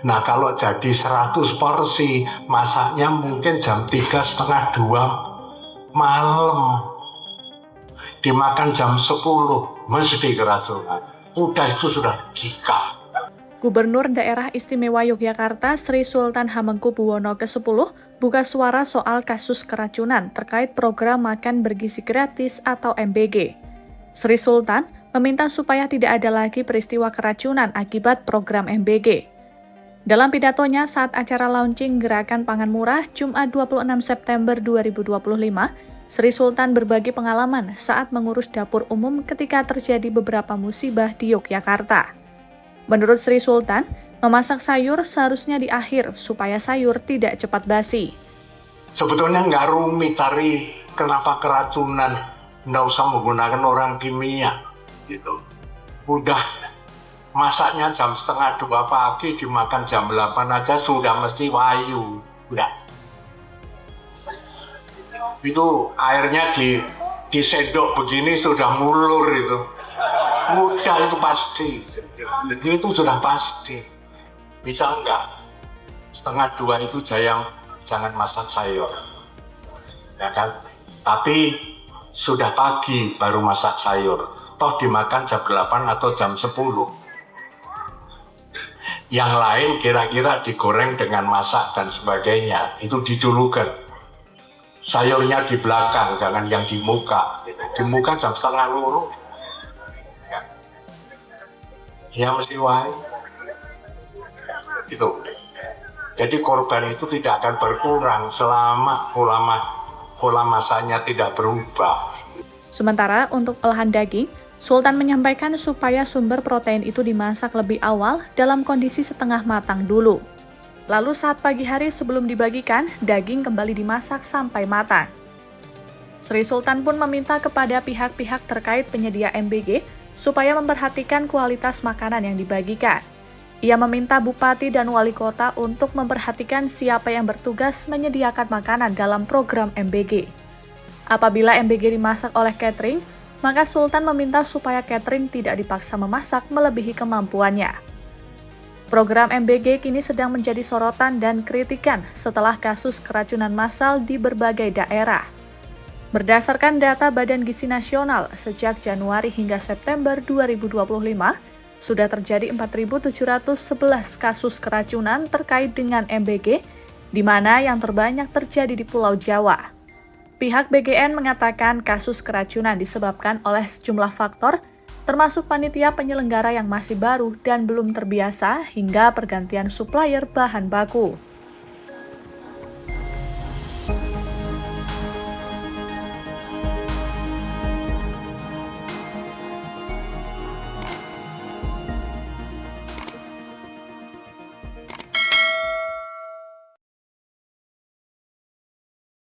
Nah kalau jadi 100 porsi, masaknya mungkin jam 3:30 malam. Dimakan jam 10, mesti keracunan. Udah itu sudah gika. Gubernur Daerah Istimewa Yogyakarta Sri Sultan Hamengkubuwono ke-10 buka suara soal kasus keracunan terkait program makan bergizi gratis atau MBG. Sri Sultan meminta supaya tidak ada lagi peristiwa keracunan akibat program MBG. Dalam pidatonya saat acara launching Gerakan Pangan Murah Jumat 26 September 2025, Sri Sultan berbagi pengalaman saat mengurus dapur umum ketika terjadi beberapa musibah di Yogyakarta. Menurut Sri Sultan, memasak sayur seharusnya di akhir supaya sayur tidak cepat basi. Sebetulnya nggak rumit cari kenapa keracunan, nggak usah menggunakan orang kimia, gitu. Udah masaknya jam 1:30 pagi, dimakan jam 8 aja sudah mesti wayu, udah. Itu airnya disendok begini sudah mulur itu. Mudah itu pasti. Itu sudah pasti. Bisa enggak? 1:30 itu jangan masak sayur. Ya kan? Tapi sudah pagi baru masak sayur. Toh dimakan jam 8 atau jam 10. Yang lain kira-kira digoreng dengan masak dan sebagainya. Itu didulukan. Sayurnya di belakang, jangan yang di muka. Di muka jam 1:30. Ya mesti wae. Itu. Jadi korban itu tidak akan berkurang selama pola masaknya tidak berubah. Sementara untuk olahan daging, Sultan menyampaikan supaya sumber protein itu dimasak lebih awal dalam kondisi setengah matang dulu. Lalu saat pagi hari sebelum dibagikan, daging kembali dimasak sampai matang. Sri Sultan pun meminta kepada pihak-pihak terkait penyedia MBG supaya memperhatikan kualitas makanan yang dibagikan. Ia meminta bupati dan wali kota untuk memperhatikan siapa yang bertugas menyediakan makanan dalam program MBG. Apabila MBG dimasak oleh catering, maka Sultan meminta supaya catering tidak dipaksa memasak melebihi kemampuannya. Program MBG kini sedang menjadi sorotan dan kritikan setelah kasus keracunan massal di berbagai daerah. Berdasarkan data Badan Gizi Nasional, sejak Januari hingga September 2025, sudah terjadi 4.711 kasus keracunan terkait dengan MBG, di mana yang terbanyak terjadi di Pulau Jawa. Pihak BGN mengatakan kasus keracunan disebabkan oleh sejumlah faktor, termasuk panitia penyelenggara yang masih baru dan belum terbiasa hingga pergantian supplier bahan baku.